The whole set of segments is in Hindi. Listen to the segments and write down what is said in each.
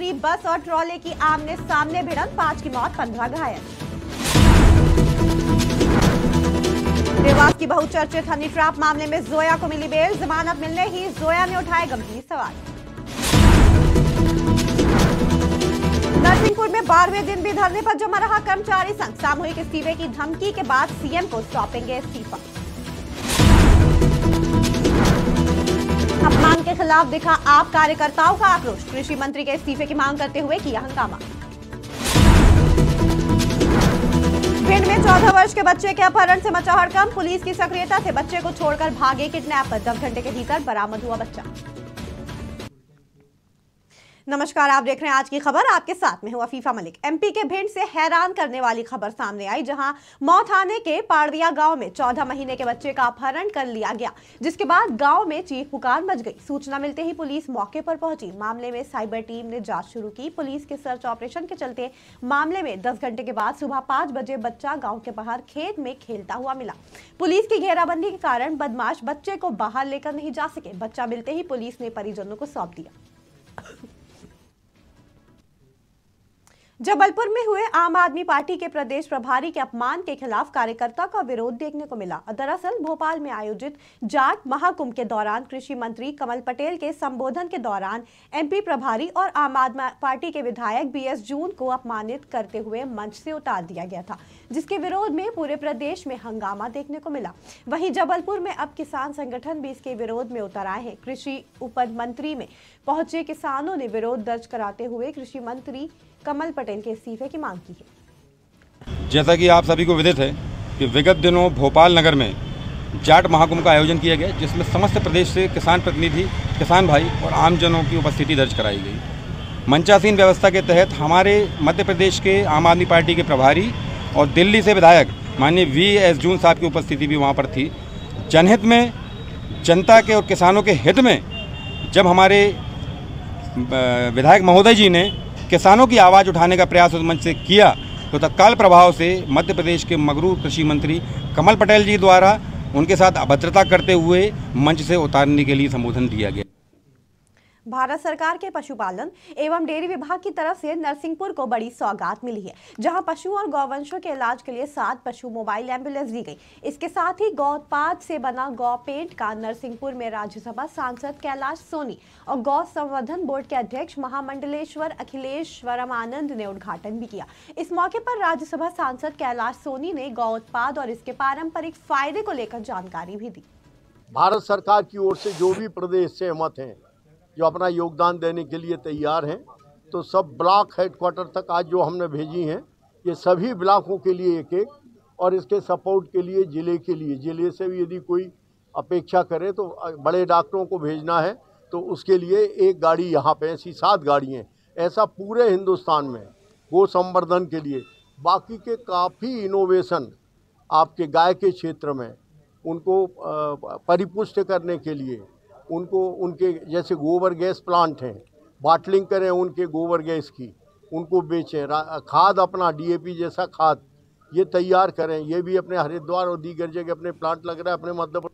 टकरी, बस और ट्रॉले की आमने सामने भिड़ंत, 5 की मौत 15 घायल। देवास की बहुचर्चित हनी ट्रैप मामले में जोया को मिली बेल, जमानत मिलने ही जोया ने उठाए गंभीर सवाल। नरसिंहपुर में 12वें दिन भी धरने पर जमा रहा कर्मचारी संघ, सामूहिक इस्तीफे की धमकी के बाद सीएम को सौंपेंगे इस्तीफा। अपमान के खिलाफ दिखा आप कार्यकर्ताओं का आक्रोश, कृषि मंत्री के इस्तीफे की मांग करते हुए किया हंगामा। भिंड में 14 वर्ष के बच्चे के अपहरण से मचा हड़कंप, पुलिस की सक्रियता से बच्चे को छोड़कर भागे किडनैपर, 10 घंटे के भीतर बरामद हुआ बच्चा। नमस्कार, आप देख रहे हैं आज की खबर, आपके साथ में हूं अफीफा मलिक। एमपी के भिंड से हैरान करने वाली खबर सामने आई, जहां मौथाने के पाड़िया गांव में 14 महीने के बच्चे का अपहरण कर लिया गया, जिसके बाद गांव में चीख पुकार मच गई। सूचना मिलते ही पुलिस मौके पर पहुंची। मामले में साइबर टीम ने जांच शुरू की। पुलिस के सर्च ऑपरेशन के चलते मामले में 10 घंटे के बाद सुबह 5 बजे बच्चा गाँव के बाहर खेत में खेलता हुआ मिला। पुलिस की घेराबंदी के कारण बदमाश बच्चे को बाहर लेकर नहीं जा सके। बच्चा मिलते ही पुलिस ने परिजनों को सौंप दिया। जबलपुर में हुए आम आदमी पार्टी के प्रदेश प्रभारी के अपमान के खिलाफ कार्यकर्ता का विरोध देखने को मिला। दरअसल भोपाल में आयोजित जाट महाकुंभ के दौरान कृषि मंत्री कमल पटेल के संबोधन के दौरान एमपी प्रभारी और आम आदमी पार्टी के विधायक बीएस जून को अपमानित करते हुए मंच से उतार दिया गया था, जिसके विरोध में पूरे प्रदेश में हंगामा देखने को मिला। वहीं जबलपुर में अब किसान संगठन भी इसके विरोध में उतर आए हैं। कृषि उपज मंत्री में पहुंचे किसानों ने विरोध दर्ज कराते हुए कृषि मंत्री कमल पटेल के इस्तीफे की मांग की है। जैसा कि आप सभी को विदित है कि विगत दिनों भोपाल नगर में जाट महाकुंभ का आयोजन किया गया, जिसमें समस्त प्रदेश से किसान प्रतिनिधि, किसान भाई और आमजनों की उपस्थिति दर्ज कराई गई। मंचासीन व्यवस्था के तहत हमारे मध्य प्रदेश के आम आदमी पार्टी के प्रभारी और दिल्ली से विधायक माननीय वीएस जून साहब की उपस्थिति भी वहाँ पर थी। जनहित में, जनता के और किसानों के हित में जब हमारे विधायक महोदय जी ने किसानों की आवाज़ उठाने का प्रयास उस मंच से किया, तो तत्काल प्रभाव से मध्य प्रदेश के मगरूर कृषि मंत्री कमल पटेल जी द्वारा उनके साथ अभद्रता करते हुए मंच से उतारने के लिए संबोधन दिया गया। भारत सरकार के पशुपालन एवं डेयरी विभाग की तरफ से नरसिंहपुर को बड़ी सौगात मिली है, जहां पशु और गौवंशों के इलाज के लिए 7 पशु मोबाइल एम्बुलेंस दी गई। इसके साथ ही गौ उत्पाद से बना गौ पेंट का नरसिंहपुर में राज्यसभा सांसद कैलाश सोनी और गौ संवर्धन बोर्ड के अध्यक्ष महामंडलेश्वर अखिलेश्वरम आनंद ने उद्घाटन भी किया। इस मौके पर राज्यसभा सांसद कैलाश सोनी ने गौ उत्पाद और इसके पारंपरिक फायदे को लेकर जानकारी भी दी। भारत सरकार की ओर से जो भी प्रदेश सहमत हैं, जो अपना योगदान देने के लिए तैयार हैं, तो सब ब्लॉक हेडक्वार्टर तक आज जो हमने भेजी हैं, ये सभी ब्लॉकों के लिए एक-एक, और इसके सपोर्ट के लिए जिले के लिए, जिले से भी यदि कोई अपेक्षा करे तो बड़े डॉक्टरों को भेजना है तो उसके लिए एक गाड़ी यहाँ पे, ऐसी 7 गाड़ियाँ, ऐसा पूरे हिंदुस्तान में गो संवर्धन के लिए। बाकी के काफ़ी इनोवेशन आपके गाय के क्षेत्र में उनको परिपुष्ट करने के लिए, उनको उनके जैसे गोबर गैस प्लांट हैं, बाटलिंग करें उनके गोबर गैस की, उनको बेचें, खाद अपना डीएपी जैसा खाद ये तैयार करें। ये भी अपने हरिद्वार और दीगर जगह अपने प्लांट लग रहा है अपने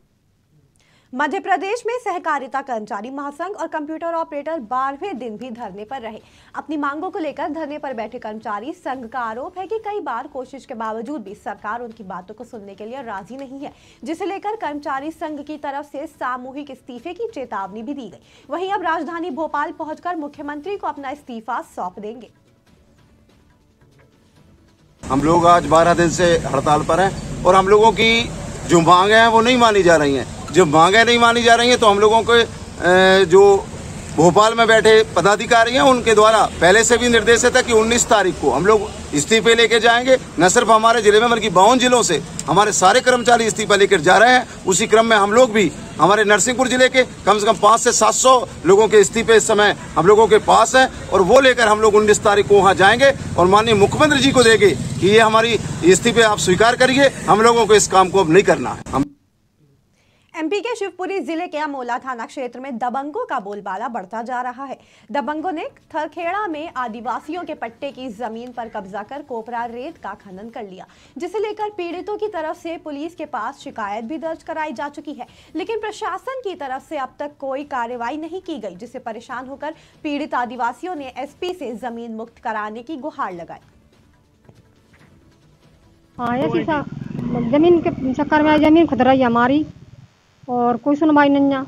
मध्य प्रदेश में सहकारिता कर्मचारी महासंघ और कंप्यूटर ऑपरेटर 12वें दिन भी धरने पर रहे। अपनी मांगों को लेकर धरने पर बैठे कर्मचारी संघ का आरोप है कि कई बार कोशिश के बावजूद भी सरकार उनकी बातों को सुनने के लिए राजी नहीं है, जिसे लेकर कर्मचारी संघ की तरफ से सामूहिक इस्तीफे की चेतावनी भी दी गई। वहीं अब राजधानी भोपाल पहुंचकर मुख्यमंत्री को अपना इस्तीफा सौंप देंगे। हम लोग आज 12 दिन से हड़ताल पर हैं और हम लोगों की जो मांगे हैं वो नहीं मानी जा रही हैं। जब मांगे नहीं मानी जा रही हैं तो हम लोगों के जो भोपाल में बैठे पदाधिकारी हैं उनके द्वारा पहले से भी निर्देश था कि 19 तारीख को हम लोग इस्तीफे लेके जाएंगे। न सिर्फ हमारे जिले में बल्कि 52 जिलों से हमारे सारे कर्मचारी इस्तीफा लेकर जा रहे हैं। उसी क्रम में हम लोग भी हमारे नरसिंहपुर जिले के कम से कम 500 से 700 लोगों के इस्तीफे इस समय हम लोगों के पास हैं और वो लेकर हम लोग 19 तारीख को वहाँ जाएंगे और माननीय मुख्यमंत्री जी को देंगे कि ये हमारी इस्तीफे आप स्वीकार करिए, हम लोगों को इस काम को अब नहीं करना है। एमपी के शिवपुरी जिले के अमोला थाना क्षेत्र में दबंगों का बोलबाला बढ़ता जा रहा है। दबंगों ने थरखेड़ा में आदिवासियों के पट्टे की जमीन पर कब्जा कर कोपरा रेत का खनन कर लिया, जिसे लेकर पीड़ितों की तरफ से पुलिस के पास शिकायत भी दर्ज कराई जा चुकी है, लेकिन प्रशासन की तरफ से अब तक कोई कार्रवाई नहीं की गई, जिससे परेशान होकर पीड़ित आदिवासियों ने एसपी से जमीन मुक्त कराने की गुहार लगाई। जमीन के चक्कर में जमीन खुद रही हमारी और कोई सुनवाई नहीं है।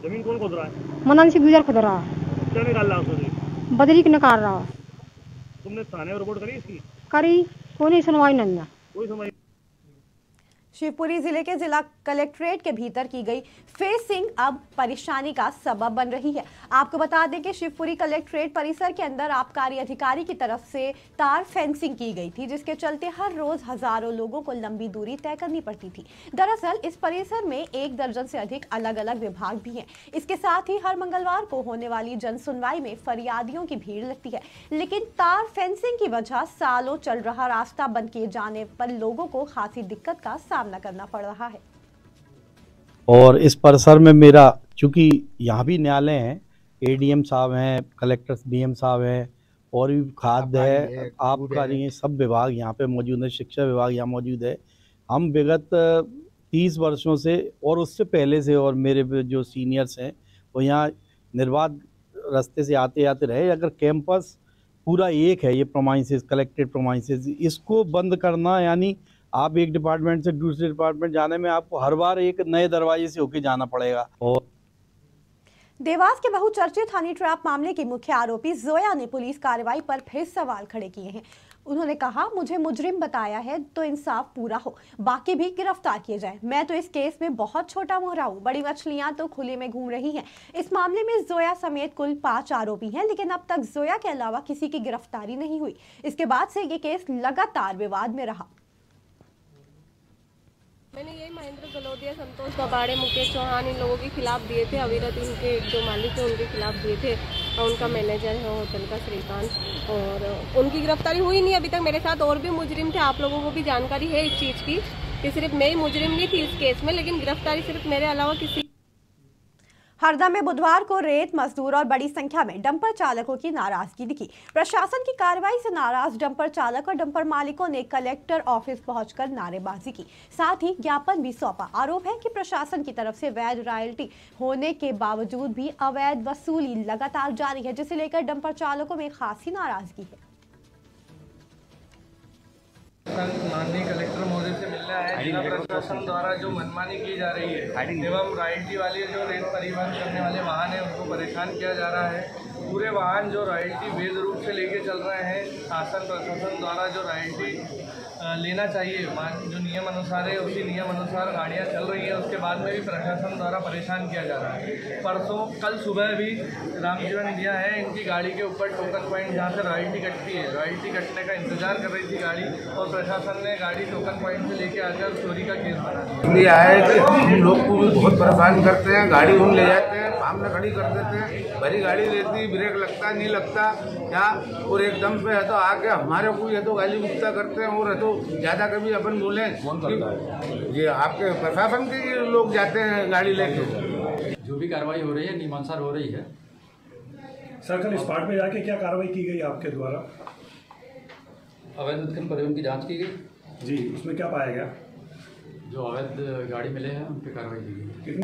जमीन कौन खुद रहा है? मनन से गुजर खुद रहा है। क्या निकाल रहा है? बदली निकाल रहा है। तुमने थाने में रिपोर्ट करी इसकी? करी, कोई सुनवाई नहीं है। कोई सुनवाई। शिवपुरी जिले के जिला कलेक्ट्रेट के भीतर की गई फेंसिंग अब परेशानी का सबब बन रही है। आपको बता दें कि शिवपुरी कलेक्ट्रेट परिसर के अंदर आबकारी अधिकारी की तरफ से तार फेंसिंग की गई थी, जिसके चलते हर रोज हजारों लोगों को लंबी दूरी तय करनी पड़ती थी। दरअसल इस परिसर में 1 दर्जन से अधिक अलग अलग विभाग भी हैं। इसके साथ ही हर मंगलवार को होने वाली जन सुनवाई में फरियादियों की भीड़ लगती है, लेकिन तार फेंसिंग की वजह सालों चल रहा रास्ता बंद किए जाने पर लोगों को खासी दिक्कत का सामना करना पड़ रहा है। और इस परिसर में मेरा, चूँकि यहाँ भी न्यायालय हैं, एडीएम साहब हैं, कलेक्टर डीएम साहब हैं, और भी खाद्य है, आबकारी, सब विभाग यहाँ पे मौजूद है, शिक्षा विभाग यहाँ मौजूद है। हम विगत 30 वर्षों से और उससे पहले से, और मेरे जो सीनियर्स हैं वो यहाँ निर्बाध रास्ते से आते आते रहे। अगर कैंपस पूरा एक है, ये प्रोमाइसेस, कलेक्टेड प्रोमाइसेस, इसको बंद करना, यानी आप एक डिपार्टमेंट से दूसरे डिपार्टमेंट जाने में आपको हर बार एक नए दरवाजे से होके जाना पड़ेगा। और देवास के बहुचर्चित हनी ट्रैप मामले की मुख्य आरोपी जोया ने पुलिस कार्रवाई पर फिर सवाल खड़े किए हैं। उन्होंने कहा, मुझे मुजरिम बताया है तो इंसाफ पूरा हो, बाकी भी गिरफ्तार किए जाए। मैं तो इस केस में बहुत छोटा मोहरा हूँ, बड़ी मछलियां तो खुले में घूम रही हैं। इस मामले में जोया समेत कुल 5 आरोपी हैं, लेकिन अब तक जोया के अलावा किसी की गिरफ्तारी नहीं हुई। इसके बाद से ये केस लगातार विवाद में रहा। मैंने यही महेंद्र गलोदिया, संतोष कबाड़े, मुकेश चौहान, इन लोगों के खिलाफ दिए थे। अविरत इनके जो मालिक थे उनके खिलाफ दिए थे, और उनका मैनेजर है होटल का श्रीकांत, और उनकी गिरफ्तारी हुई नहीं अभी तक। मेरे साथ और भी मुजरिम थे, आप लोगों को भी जानकारी है इस चीज़ की कि सिर्फ मैं ही मुजरिम नहीं थी इस केस में, लेकिन गिरफ्तारी सिर्फ मेरे अलावा किसी। हरदा में बुधवार को रेत मजदूर और बड़ी संख्या में डंपर चालकों की नाराजगी दिखी। प्रशासन की कार्रवाई से नाराज डंपर चालक और डंपर मालिकों ने कलेक्टर ऑफिस पहुंचकर नारेबाजी की, साथ ही ज्ञापन भी सौंपा। आरोप है कि प्रशासन की तरफ से वैध रॉयल्टी होने के बावजूद भी अवैध वसूली लगातार जारी है, जिसे लेकर डंपर चालकों में खासी नाराजगी है। माननीय कलेक्टर महोदय से मिलना है। जिला प्रशासन द्वारा जो मनमानी की जा रही है एवं रॉयल्टी वाले जो रेत परिवहन करने वाले वाहन हैं उनको परेशान किया जा रहा है। पूरे वाहन जो रॉयल्टी वैध रूप से लेके चल रहे हैं, शासन प्रशासन द्वारा जो रॉयल्टी लेना चाहिए, जो नियम अनुसार है उसी नियम अनुसार गाड़ियाँ चल रही हैं, उसके बाद में भी प्रशासन द्वारा परेशान किया जा रहा है। कल सुबह भी रामजीवन इंडिया है, इनकी गाड़ी के ऊपर टोकन पॉइंट जहाँ से रॉयल्टी कटती है, रॉयल्टी कटने का इंतजार कर रही थी गाड़ी, और प्रशासन ने गाड़ी टोकन पॉइंट से लेके आकर चोरी का केस बना दिया। इसलिए आया है कि हम लोग को भी बहुत परेशान करते हैं, गाड़ी हम ले जाते हैं, सामने खड़ी कर देते हैं, भरी गाड़ी रहती, ब्रेक लगता नहीं लगता क्या, और एकदम से है तो आके हमारे को ये तो गाली गुप्ता करते हैं, और है तो ज़्यादा कभी अपन बोले ये आपके प्रशासन के लोग जाते हैं गाड़ी लेके। जो भी कार्रवाई हो रही है नियमानुसार हो रही है। सर, कल स्पॉट में जाके क्या कार्रवाई की गई आपके द्वारा? अवैध उत्खनन परिवहन की जांच की गई जी, उसमें क्या पाया गया? जो अवैध गाड़ी मिले हैं उन पर कार्रवाई की गई।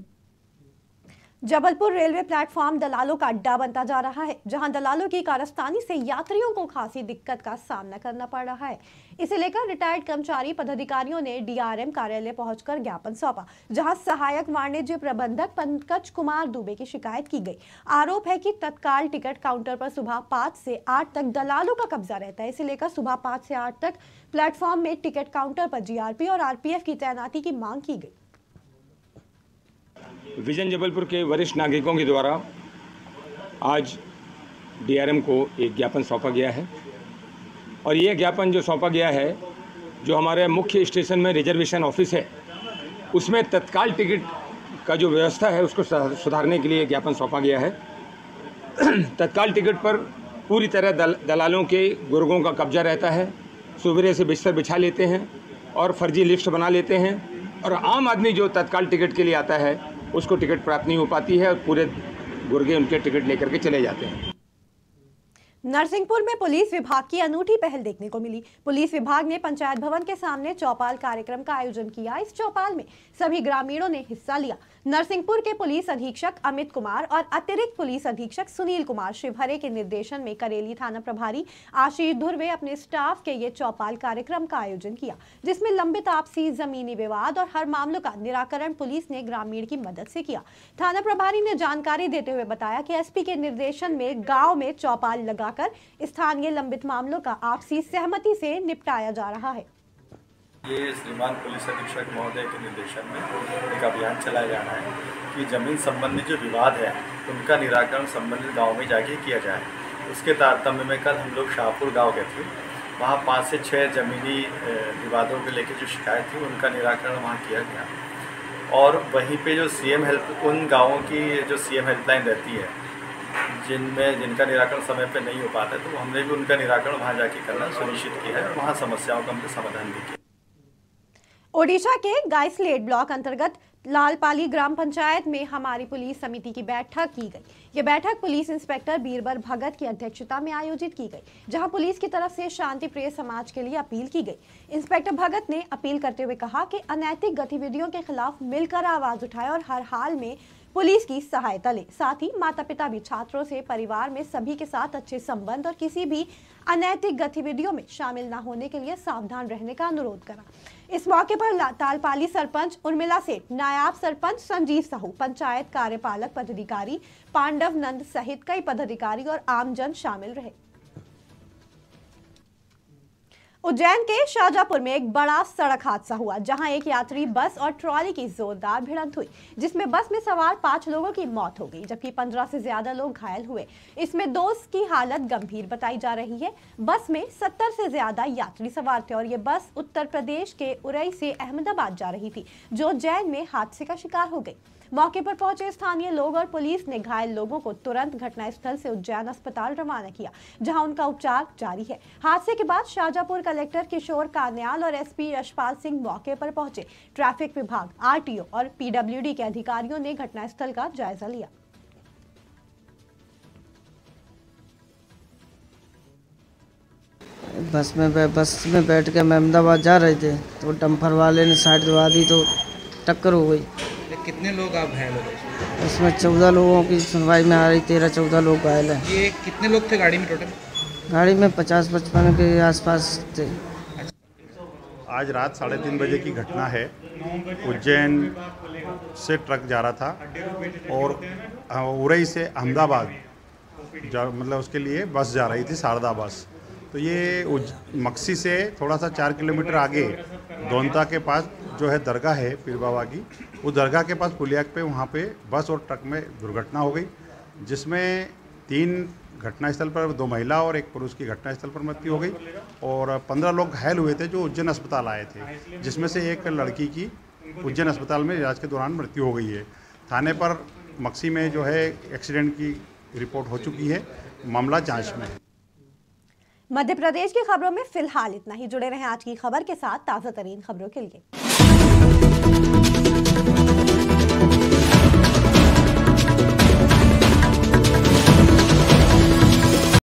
जबलपुर रेलवे प्लेटफॉर्म दलालों का अड्डा बनता जा रहा है, जहां दलालों की कारस्तानी से यात्रियों को खासी दिक्कत का सामना करना पड़ रहा है। इसे लेकर रिटायर्ड कर्मचारी पदाधिकारियों ने डीआरएम कार्यालय पहुंचकर ज्ञापन सौंपा, जहां सहायक वाणिज्य प्रबंधक पंकज कुमार दुबे की शिकायत की गई। आरोप है कि तत्काल टिकट काउंटर पर सुबह 5 से 8 तक दलालों का कब्जा रहता है। इसे लेकर सुबह 5 से 8 तक प्लेटफॉर्म में टिकट काउंटर पर जीआरपी और आरपीएफ की तैनाती की मांग की गई। विजन जबलपुर के वरिष्ठ नागरिकों के द्वारा आज डीआरएम को एक ज्ञापन सौंपा गया है, और ये ज्ञापन जो सौंपा गया है, जो हमारे मुख्य स्टेशन में रिजर्वेशन ऑफिस है उसमें तत्काल टिकट का जो व्यवस्था है उसको सुधारने के लिए ज्ञापन सौंपा गया है। तत्काल टिकट पर पूरी तरह दलालों के गुर्गों का कब्जा रहता है। सुबह से बिस्तर बिछा लेते हैं और फर्जी लिस्ट बना लेते हैं और आम आदमी जो तत्काल टिकट के लिए आता है उसको टिकट प्राप्त नहीं हो पाती है और पूरे गुर्गे उनके टिकट लेकर के चले जाते हैं। नरसिंहपुर में पुलिस विभाग की अनूठी पहल देखने को मिली। पुलिस विभाग ने पंचायत भवन के सामने चौपाल कार्यक्रम का आयोजन किया। इस चौपाल में सभी ग्रामीणों ने हिस्सा लिया। नरसिंहपुर के पुलिस अधीक्षक अमित कुमार और अतिरिक्त पुलिस अधीक्षक सुनील कुमार शिवहरे के निर्देशन में करेली थाना प्रभारी आशीष धुर्वे अपने स्टाफ के ये चौपाल कार्यक्रम का आयोजन किया, जिसमें लंबित आपसी जमीनी विवाद और हर मामलों का निराकरण पुलिस ने ग्रामीण की मदद से किया। थाना प्रभारी ने जानकारी देते हुए बताया कि एसपी के निर्देशन में गाँव में चौपाल लगाकर स्थानीय लंबित मामलों का आपसी सहमति से निपटाया जा रहा है। ये श्रीमान पुलिस अधीक्षक महोदय के निर्देशन में एक अभियान चलाया जा रहा है कि जमीन संबंधी जो विवाद है उनका निराकरण संबंधित गांव में जाके किया जाए। उसके तारतम्य में कल हम लोग शाहपुर गांव गए थे। वहाँ 5 से 6 जमीनी विवादों को लेकर जो शिकायत थी उनका निराकरण वहाँ किया गया। और वहीं पे जो सीएम हेल्प उन गाँवों की जो सीएम हेल्पलाइन रहती है जिनका निराकरण समय पे नहीं हो पाता है, तो हमने भी उनका निराकरण वहाँ जाके करना सुनिश्चित किया है और वहाँ समस्याओं का हमने समाधान भी किया। ओडिशा के गाइसलेट ब्लॉक अंतर्गत लालपाली ग्राम पंचायत में हमारी पुलिस समिति की बैठक की गई। ये बैठक पुलिस इंस्पेक्टर बीरबल भगत की अध्यक्षता में आयोजित की गई, जहां पुलिस की तरफ से शांति प्रिय समाज के लिए अपील की गई। इंस्पेक्टर भगत ने अपील करते हुए कहा कि अनैतिक गतिविधियों के खिलाफ मिलकर आवाज उठाए और हर हाल में पुलिस की सहायता ले। साथ ही माता पिता भी छात्रों से परिवार में सभी के साथ अच्छे संबंध और किसी भी अनैतिक गतिविधियों में शामिल न होने के लिए सावधान रहने का अनुरोध करा। इस मौके पर तालपाली सरपंच उर्मिला सेठ, नायब सरपंच संजीव साहू, पंचायत कार्यपालक पदाधिकारी पांडव नंद सहित कई पदाधिकारी और आमजन शामिल रहे। उज्जैन के शाहजहांपुर में एक बड़ा सड़क हादसा हुआ, जहां एक यात्री बस और ट्रॉली की जोरदार भिड़ंत हुई, जिसमें बस में सवार 5 लोगों की मौत हो गई, जबकि 15 से ज्यादा लोग घायल हुए। इसमें 2 की हालत गंभीर बताई जा रही है। बस में 70 से ज्यादा यात्री सवार थे और ये बस उत्तर प्रदेश के उरई से अहमदाबाद जा रही थी, जो उज्जैन में हादसे का शिकार हो गई। मौके पर पहुंचे स्थानीय लोग और पुलिस ने घायल लोगों को तुरंत घटनास्थल से उज्जैन अस्पताल रवाना किया, जहां उनका उपचार जारी है। हादसे के बाद शाहजहांपुर कलेक्टर किशोर कान्याल और एसपी यशपाल सिंह मौके पर पहुंचे। ट्रैफिक विभाग, आरटीओ और पीडब्ल्यूडी के अधिकारियों ने घटनास्थल का जायजा लिया। बस में बैठ के हम अहमदाबाद जा रहे थे, तो डंपर वाले ने साइड दबा दी तो टक्कर हो गई। कितने लोग आप घायल हो गए? इसमें 14 लोगों की सुनवाई में आ रही, 13-14 लोग घायल हैं। ये कितने लोग थे गाड़ी में टोटल? गाड़ी में 50-55 के आसपास थे। आज रात 3:30 बजे की घटना है। उज्जैन से ट्रक जा रहा था और उरई से अहमदाबाद मतलब उसके लिए बस जा रही थी, शारदा बस। तो ये मक्सी से थोड़ा सा 4 किलोमीटर आगे दोनता के पास जो है दरगाह है पीर बाबा की, उस दरगाह के पास पुलिया पे वहाँ पे बस और ट्रक में दुर्घटना हो गई, जिसमें 3 घटनास्थल पर, 2 महिला और 1 पुरुष की घटनास्थल पर मृत्यु हो गई और 15 लोग घायल हुए थे जो उज्जैन अस्पताल आए थे, जिसमें से एक लड़की की उज्जैन अस्पताल में इलाज के दौरान मृत्यु हो गई है। थाने पर मक्सी में जो है एक्सीडेंट की रिपोर्ट हो चुकी है, मामला जांच में है। मध्य प्रदेश की खबरों में फिलहाल इतना ही। जुड़े रहें आज की खबर के साथ ताज़ा तरीन खबरों के लिए।